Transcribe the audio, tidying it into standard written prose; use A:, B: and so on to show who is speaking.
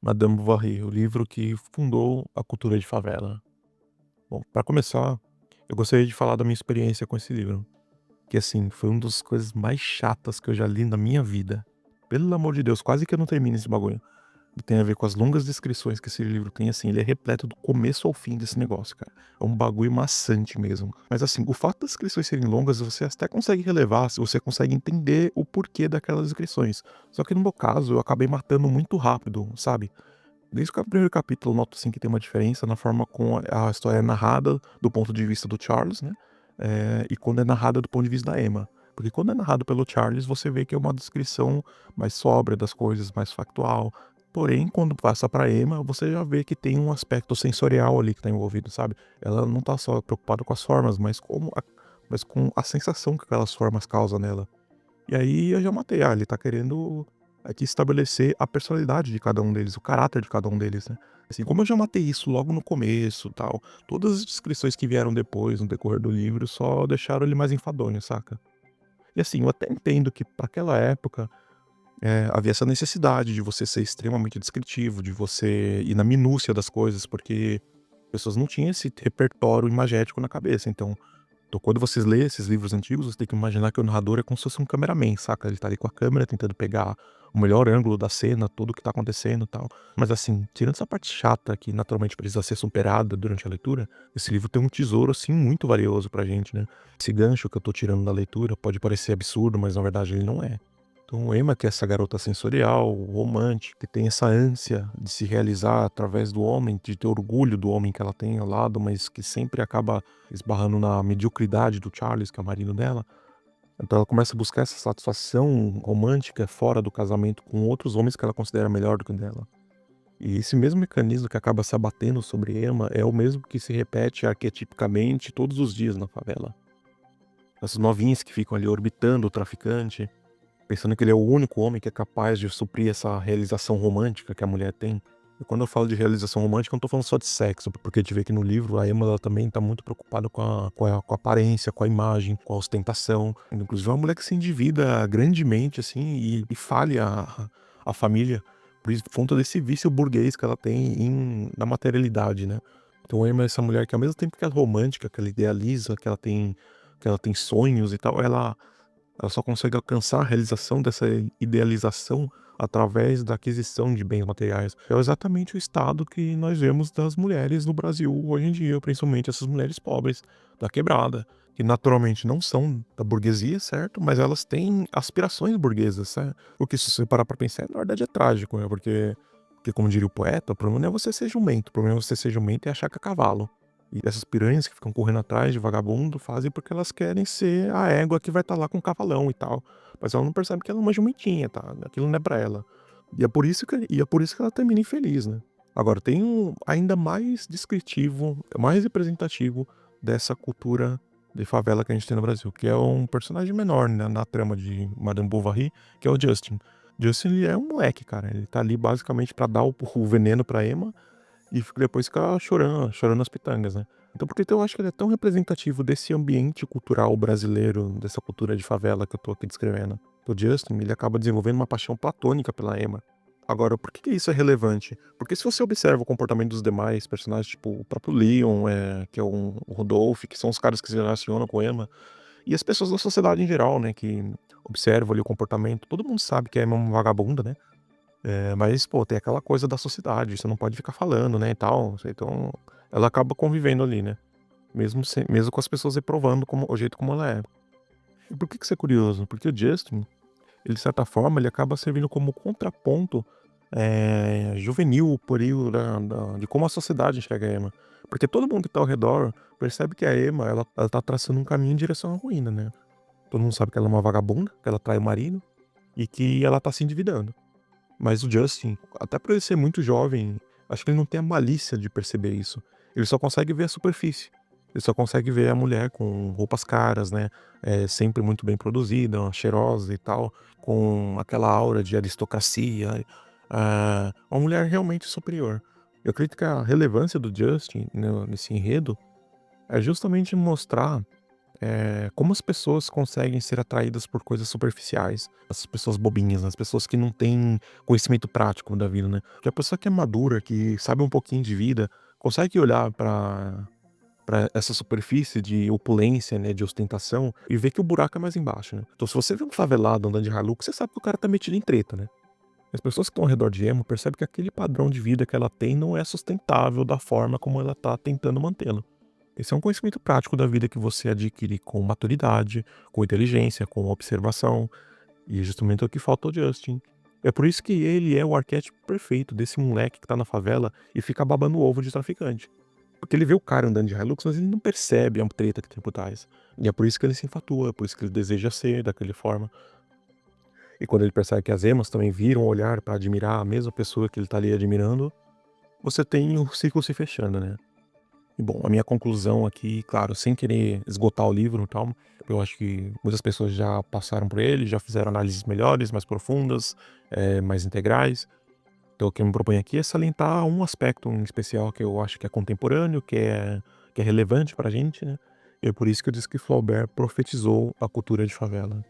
A: Madame Bovary, o livro que fundou a cultura de favela. Bom, para começar, eu gostaria de falar da minha experiência com esse livro, que assim, foi uma das coisas mais chatas que eu já li na minha vida. Pelo amor de Deus, quase que eu não termino esse bagulho. Tem a ver com as longas descrições que esse livro tem, assim, ele é repleto do começo ao fim desse negócio, cara. É um bagulho maçante mesmo. Mas assim, o fato das descrições serem longas, você até consegue relevar, se você consegue entender o porquê daquelas descrições. Só que no meu caso, eu acabei matando muito rápido, sabe? Desde o primeiro capítulo, eu noto assim que tem uma diferença na forma como a história é narrada do ponto de vista do Charles, né? E quando é narrada do ponto de vista da Emma. Porque quando é narrado pelo Charles, você vê que é uma descrição mais sóbria das coisas, mais factual. Porém, quando passa pra Emma, você já vê que tem um aspecto sensorial ali que tá envolvido, sabe? Ela não tá só preocupada com as formas, mas com a sensação que aquelas formas causam nela. E aí eu já matei, ele tá querendo aqui estabelecer a personalidade de cada um deles, o caráter de cada um deles, né. Assim, como eu já matei isso logo no começo, tal, todas as descrições que vieram depois, no decorrer do livro, só deixaram ele mais enfadonho, saca. E assim, eu até entendo que para aquela época, havia essa necessidade de você ser extremamente descritivo, de você ir na minúcia das coisas, porque as pessoas não tinham esse repertório imagético na cabeça, então quando vocês lêem esses livros antigos, você tem que imaginar que o narrador é como se fosse um cameraman, saca? Ele tá ali com a câmera tentando pegar o melhor ângulo da cena, tudo que tá acontecendo e tal. Mas assim, tirando essa parte chata que naturalmente precisa ser superada durante a leitura, esse livro tem um tesouro assim muito valioso pra gente, né? Esse gancho que eu tô tirando da leitura pode parecer absurdo, mas na verdade ele não é. Então, Emma, que é essa garota sensorial, romântica, que tem essa ânsia de se realizar através do homem, de ter orgulho do homem que ela tem ao lado, mas que sempre acaba esbarrando na mediocridade do Charles, que é o marido dela. Então ela começa a buscar essa satisfação romântica fora do casamento com outros homens que ela considera melhor do que o dela. E esse mesmo mecanismo que acaba se abatendo sobre Emma é o mesmo que se repete arquetipicamente todos os dias na favela. Essas novinhas que ficam ali orbitando o traficante, pensando que ele é o único homem que é capaz de suprir essa realização romântica que a mulher tem. E quando eu falo de realização romântica, eu não tô falando só de sexo, porque a gente vê que no livro a Emma ela também tá muito preocupada com a aparência, com a imagem, com a ostentação. Inclusive é uma mulher que se endivida grandemente, assim, e falha a família por conta desse vício burguês que ela tem na materialidade, né? Então a Emma é essa mulher que ao mesmo tempo que ela é romântica, que ela idealiza, que ela tem sonhos e tal, ela só consegue alcançar a realização dessa idealização através da aquisição de bens materiais. É exatamente o estado que nós vemos das mulheres no Brasil hoje em dia, principalmente essas mulheres pobres, da quebrada, que naturalmente não são da burguesia, certo? Mas elas têm aspirações burguesas, certo? O que se você parar pra pensar, na verdade é trágico, né? Porque como diria o poeta, o problema não é você ser jumento, o problema é você ser jumento e achar que é cavalo. E essas piranhas que ficam correndo atrás de vagabundo fazem porque elas querem ser a égua que vai estar lá com o cavalão e tal. Mas ela não percebe que ela é uma jumentinha, tá? Aquilo não é pra ela. E é por isso que ela termina infeliz, né? Agora, tem um ainda mais descritivo, mais representativo dessa cultura de favela que a gente tem no Brasil, que é um personagem menor, né, na trama de Madame Bovary, que é o Justin. Justin, ele é um moleque, cara. Ele tá ali basicamente pra dar o veneno pra Emma e depois ficar chorando as pitangas, né. Então eu acho que ele é tão representativo desse ambiente cultural brasileiro, dessa cultura de favela que eu tô aqui descrevendo. O Justin, ele acaba desenvolvendo uma paixão platônica pela Emma. Agora, por que isso é relevante? Porque se você observa o comportamento dos demais personagens, tipo o próprio Leon, que é o Rodolphe, que são os caras que se relacionam com Emma, e as pessoas da sociedade em geral, né, que observam ali o comportamento, todo mundo sabe que a Emma é uma vagabunda, né. Mas, pô, tem aquela coisa da sociedade, você não pode ficar falando, né, e tal, então ela acaba convivendo ali, né, mesmo com as pessoas reprovando como o jeito como ela é. E por que isso é curioso? Porque o Justin, ele de certa forma, ele acaba servindo como contraponto, juvenil, pueril de como a sociedade enxerga a Emma. Porque todo mundo que tá ao redor percebe que a Emma, ela tá traçando um caminho em direção à ruína, né. Todo mundo sabe que ela é uma vagabunda, que ela trai o marido e que ela tá se endividando. Mas o Justin, até por ele ser muito jovem, acho que ele não tem a malícia de perceber isso. Ele só consegue ver a superfície. Ele só consegue ver a mulher com roupas caras, né, sempre muito bem produzida, cheirosa e tal, com aquela aura de aristocracia, uma mulher realmente superior. Eu acredito que a relevância do Justin nesse enredo é justamente mostrar, como as pessoas conseguem ser atraídas por coisas superficiais, as pessoas bobinhas, as pessoas que não têm conhecimento prático da vida, né. Porque a pessoa que é madura, que sabe um pouquinho de vida, consegue olhar pra essa superfície de opulência, né, de ostentação, e ver que o buraco é mais embaixo, né. Então se você vê um favelado andando de Hilux, você sabe que o cara tá metido em treta, né. As pessoas que estão ao redor de emo percebem que aquele padrão de vida que ela tem não é sustentável da forma como ela tá tentando mantê-lo. Esse é um conhecimento prático da vida que você adquire com maturidade, com inteligência, com observação, e é justamente o que falta ao Justin. É por isso que ele é o arquétipo perfeito desse moleque que tá na favela e fica babando o ovo de traficante. Porque ele vê o cara andando de Hilux, mas ele não percebe a treta que tem por trás. E é por isso que ele se enfatua, é por isso que ele deseja ser daquela forma. E quando ele percebe que as emas também viram o olhar pra admirar a mesma pessoa que ele tá ali admirando, você tem o ciclo se fechando, né. E bom, a minha conclusão aqui, claro, sem querer esgotar o livro e tal, eu acho que muitas pessoas já passaram por ele, já fizeram análises melhores, mais profundas, mais integrais. Então o que eu me proponho aqui é salientar um aspecto em especial que eu acho que é contemporâneo, que é relevante pra gente, né. E é por isso que eu disse que Flaubert profetizou a cultura de favela.